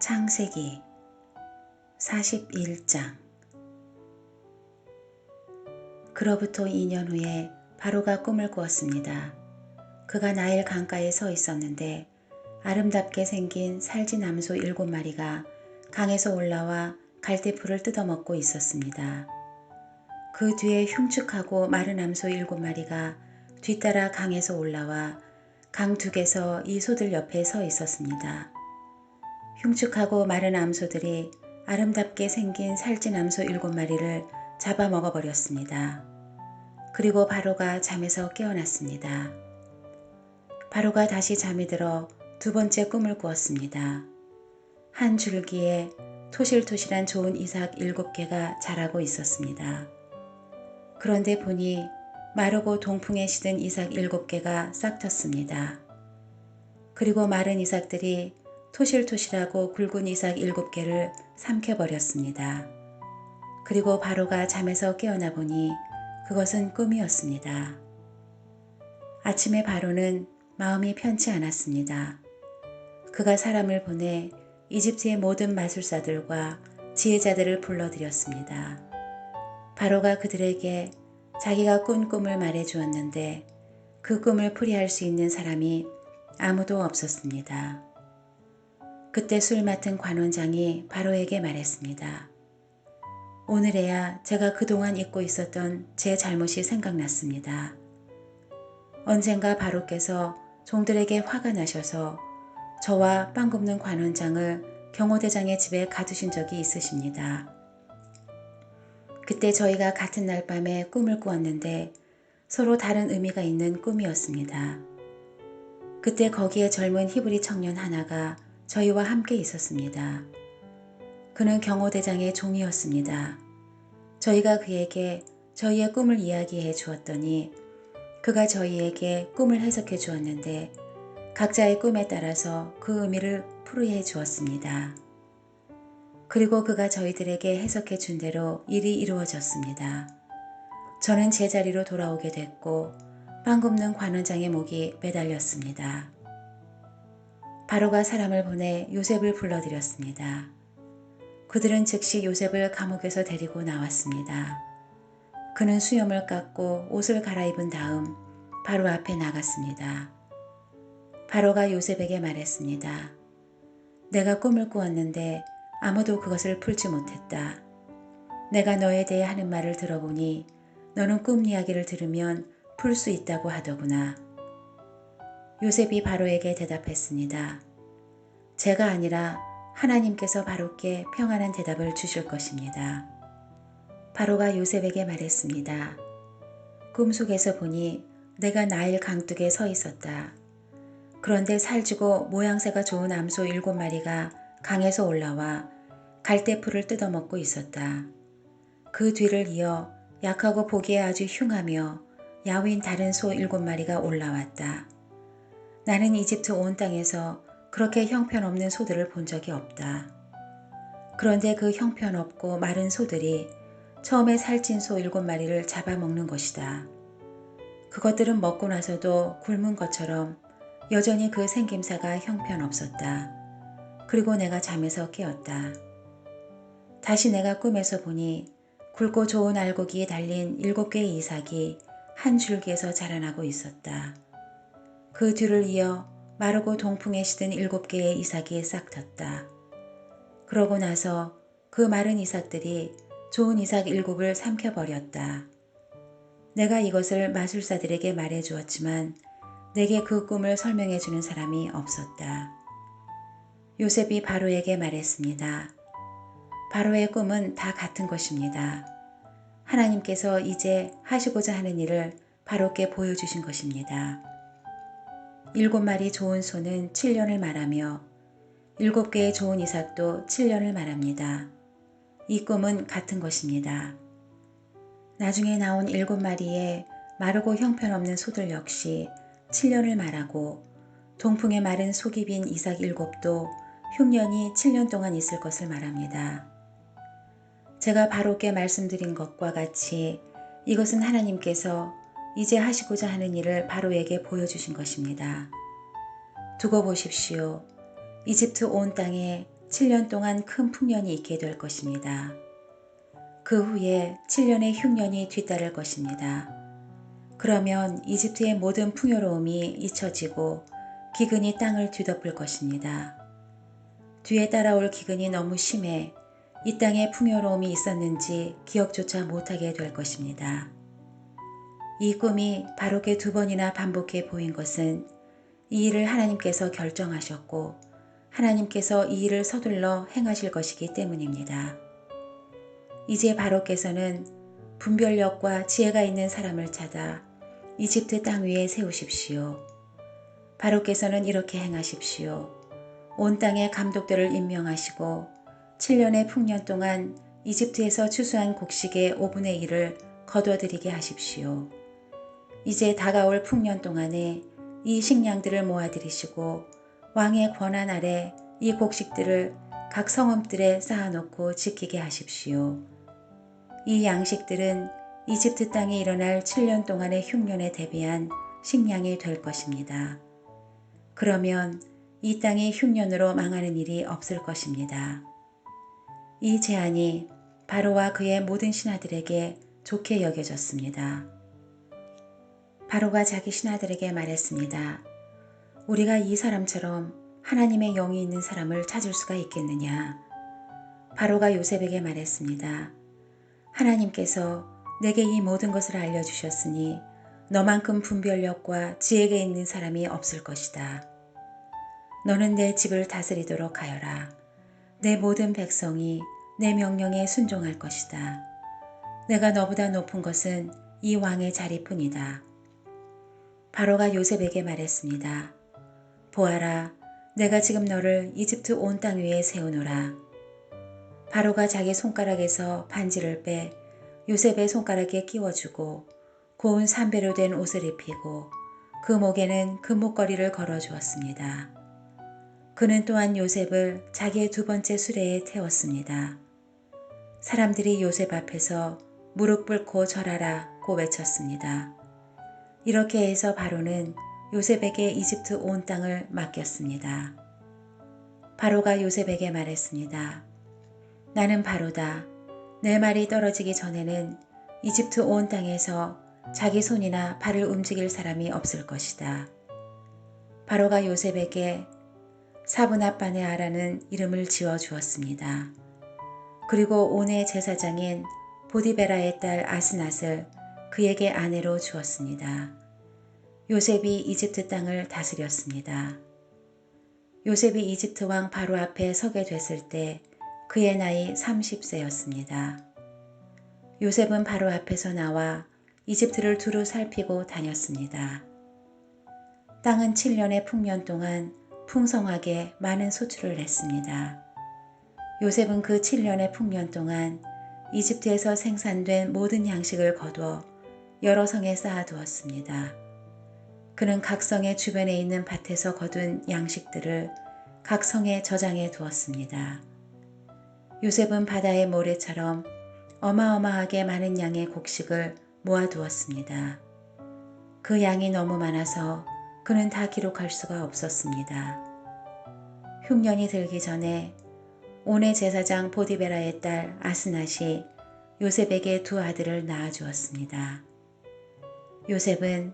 창세기 41장. 그로부터 2년 후에 바로가 꿈을 꾸었습니다. 그가 나일 강가에 서 있었는데 아름답게 생긴 살진 암소 7마리가 강에서 올라와 갈대풀을 뜯어먹고 있었습니다. 그 뒤에 흉측하고 마른 암소 7마리가 뒤따라 강에서 올라와 강 둑에서 이 소들 옆에 서 있었습니다. 흉측하고 마른 암소들이 아름답게 생긴 살찐 암소 7마리를 잡아먹어버렸습니다. 그리고 바로가 잠에서 깨어났습니다. 바로가 다시 잠이 들어 두 번째 꿈을 꾸었습니다. 한 줄기에 토실토실한 좋은 이삭 7개가 자라고 있었습니다. 그런데 보니 마르고 동풍에 시든 이삭 7개가 싹텄습니다. 그리고 마른 이삭들이 토실토실하고 굵은 이삭 7개를 삼켜버렸습니다. 그리고 바로가 잠에서 깨어나 보니 그것은 꿈이었습니다. 아침에 바로는 마음이 편치 않았습니다. 그가 사람을 보내 이집트의 모든 마술사들과 지혜자들을 불러들였습니다. 바로가 그들에게 자기가 꾼 꿈을 말해주었는데 그 꿈을 풀이할 수 있는 사람이 아무도 없었습니다. 그때 술 맡은 관원장이 바로에게 말했습니다. 오늘에야 제가 그동안 잊고 있었던 제 잘못이 생각났습니다. 언젠가 바로께서 종들에게 화가 나셔서 저와 빵 굽는 관원장을 경호대장의 집에 가두신 적이 있으십니다. 그때 저희가 같은 날 밤에 꿈을 꾸었는데 서로 다른 의미가 있는 꿈이었습니다. 그때 거기에 젊은 히브리 청년 하나가 저희와 함께 있었습니다. 그는 경호대장의 종이었습니다. 저희가 그에게 저희의 꿈을 이야기해 주었더니 그가 저희에게 꿈을 해석해 주었는데 각자의 꿈에 따라서 그 의미를 풀이해 주었습니다. 그리고 그가 저희들에게 해석해 준 대로 일이 이루어졌습니다. 저는 제자리로 돌아오게 됐고 빵 굽는 관원장의 목이 매달렸습니다. 바로가 사람을 보내 요셉을 불러들였습니다. 그들은 즉시 요셉을 감옥에서 데리고 나왔습니다. 그는 수염을 깎고 옷을 갈아입은 다음 바로 앞에 나갔습니다. 바로가 요셉에게 말했습니다. 내가 꿈을 꾸었는데 아무도 그것을 풀지 못했다. 내가 너에 대해 하는 말을 들어보니 너는 꿈 이야기를 들으면 풀 수 있다고 하더구나. 요셉이 바로에게 대답했습니다. 제가 아니라 하나님께서 바로께 평안한 대답을 주실 것입니다. 바로가 요셉에게 말했습니다. 꿈속에서 보니 내가 나일 강둑에 서 있었다. 그런데 살지고 모양새가 좋은 암소 7마리가 강에서 올라와 갈대풀을 뜯어먹고 있었다. 그 뒤를 이어 약하고 보기에 아주 흉하며 야윈 다른 소 7마리가 올라왔다. 나는 이집트 온 땅에서 그렇게 형편없는 소들을 본 적이 없다. 그런데 그 형편없고 마른 소들이 처음에 살찐 소 7마리를 잡아먹는 것이다. 그것들은 먹고 나서도 굶은 것처럼 여전히 그 생김새가 형편없었다. 그리고 내가 잠에서 깨었다. 다시 내가 꿈에서 보니 굵고 좋은 알곡이 달린 7개의 이삭이 한 줄기에서 자라나고 있었다. 그 뒤를 이어 마르고 동풍에 시든 7개의 이삭이 싹텄다. 그러고 나서 그 마른 이삭들이 좋은 이삭 7을 삼켜버렸다. 내가 이것을 마술사들에게 말해주었지만 내게 그 꿈을 설명해주는 사람이 없었다. 요셉이 바로에게 말했습니다. 바로의 꿈은 다 같은 것입니다. 하나님께서 이제 하시고자 하는 일을 바로께 보여주신 것입니다. 7마리 좋은 소는 7년을 말하며 7개의 좋은 이삭도 7년을 말합니다. 이 꿈은 같은 것입니다. 나중에 나온 7마리의 마르고 형편없는 소들 역시 7년을 말하고 동풍에 마른 속이 빈 이삭 7도 흉년이 7년 동안 있을 것을 말합니다. 제가 바로께 말씀드린 것과 같이 이것은 하나님께서 이제 하시고자 하는 일을 바로에게 보여주신 것입니다. 두고 보십시오. 이집트 온 땅에 7년 동안 큰 풍년이 있게 될 것입니다. 그 후에 7년의 흉년이 뒤따를 것입니다. 그러면 이집트의 모든 풍요로움이 잊혀지고 기근이 땅을 뒤덮을 것입니다. 뒤에 따라올 기근이 너무 심해 이 땅에 풍요로움이 있었는지 기억조차 못하게 될 것입니다. 이 꿈이 바로게 2번이나 반복해 보인 것은 이 일을 하나님께서 결정하셨고 하나님께서 이 일을 서둘러 행하실 것이기 때문입니다. 이제 바로께서는 분별력과 지혜가 있는 사람을 찾아 이집트 땅 위에 세우십시오. 바로께서는 이렇게 행하십시오. 온 땅의 감독들을 임명하시고 7년의 풍년 동안 이집트에서 추수한 곡식의 5분의 1을 거둬들이게 하십시오. 이제 다가올 풍년 동안에 이 식량들을 모아들이시고 왕의 권한 아래 이 곡식들을 각 성읍들에 쌓아놓고 지키게 하십시오. 이 양식들은 이집트 땅에 일어날 7년 동안의 흉년에 대비한 식량이 될 것입니다. 그러면 이 땅이 흉년으로 망하는 일이 없을 것입니다. 이 제안이 바로와 그의 모든 신하들에게 좋게 여겨졌습니다. 바로가 자기 신하들에게 말했습니다. 우리가 이 사람처럼 하나님의 영이 있는 사람을 찾을 수가 있겠느냐? 바로가 요셉에게 말했습니다. 하나님께서 내게 이 모든 것을 알려주셨으니 너만큼 분별력과 지혜가 있는 사람이 없을 것이다. 너는 내 집을 다스리도록 하여라. 내 모든 백성이 내 명령에 순종할 것이다. 내가 너보다 높은 것은 이 왕의 자리뿐이다. 바로가 요셉에게 말했습니다. 보아라, 내가 지금 너를 이집트 온 땅 위에 세우노라. 바로가 자기 손가락에서 반지를 빼 요셉의 손가락에 끼워주고 고운 삼배로 된 옷을 입히고 그 목에는 금목걸이를 걸어주었습니다. 그는 또한 요셉을 자기의 2번째 수레에 태웠습니다. 사람들이 요셉 앞에서 무릎 꿇고 절하라고 외쳤습니다. 이렇게 해서 바로는 요셉에게 이집트 온 땅을 맡겼습니다. 바로가 요셉에게 말했습니다. 나는 바로다. 내 말이 떨어지기 전에는 이집트 온 땅에서 자기 손이나 발을 움직일 사람이 없을 것이다. 바로가 요셉에게 사브낫바네아라는 이름을 지어 주었습니다. 그리고 온의 제사장인 보디베라의 딸 아스낫을 그에게 아내로 주었습니다. 요셉이 이집트 땅을 다스렸습니다. 요셉이 이집트 왕 바로 앞에 서게 됐을 때 그의 나이 30세였습니다. 요셉은 바로 앞에서 나와 이집트를 두루 살피고 다녔습니다. 땅은 7년의 풍년 동안 풍성하게 많은 소출을 냈습니다. 요셉은 그 7년의 풍년 동안 이집트에서 생산된 모든 양식을 거두어 여러 성에 쌓아두었습니다. 그는 각 성의 주변에 있는 밭에서 거둔 양식들을 각 성에 저장해 두었습니다. 요셉은 바다의 모래처럼 어마어마하게 많은 양의 곡식을 모아두었습니다. 그 양이 너무 많아서 그는 다 기록할 수가 없었습니다. 흉년이 들기 전에 온의 제사장 보디베라의 딸 아스낫이 요셉에게 2 아들을 낳아주었습니다. 요셉은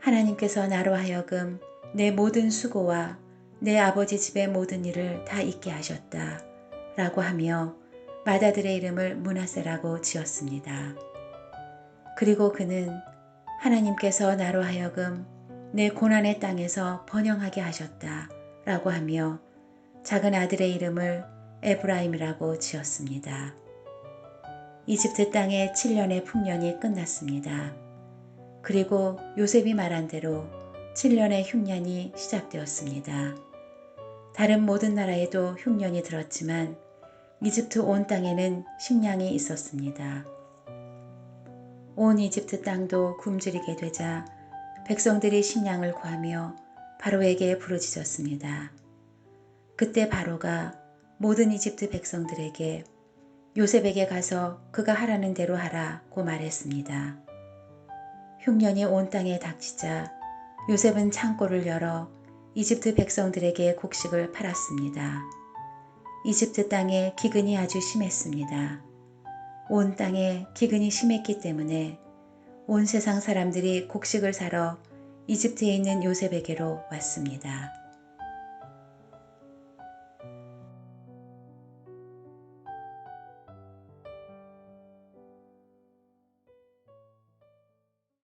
하나님께서 나로 하여금 내 모든 수고와 내 아버지 집의 모든 일을 다 잊게 하셨다 라고 하며 맏아들의 이름을 므낫세라고 지었습니다. 그리고 그는 하나님께서 나로 하여금 내 고난의 땅에서 번영하게 하셨다 라고 하며 작은 아들의 이름을 에브라임이라고 지었습니다. 이집트 땅의 7년의 풍년이 끝났습니다. 그리고 요셉이 말한 대로 7년의 흉년이 시작되었습니다. 다른 모든 나라에도 흉년이 들었지만 이집트 온 땅에는 식량이 있었습니다. 온 이집트 땅도 굶주리게 되자 백성들이 식량을 구하며 바로에게 부르짖었습니다. 그때 바로가 모든 이집트 백성들에게 요셉에게 가서 그가 하라는 대로 하라고 말했습니다. 흉년이 온 땅에 닥치자 요셉은 창고를 열어 이집트 백성들에게 곡식을 팔았습니다. 이집트 땅에 기근이 아주 심했습니다. 온 땅에 기근이 심했기 때문에 온 세상 사람들이 곡식을 사러 이집트에 있는 요셉에게로 왔습니다.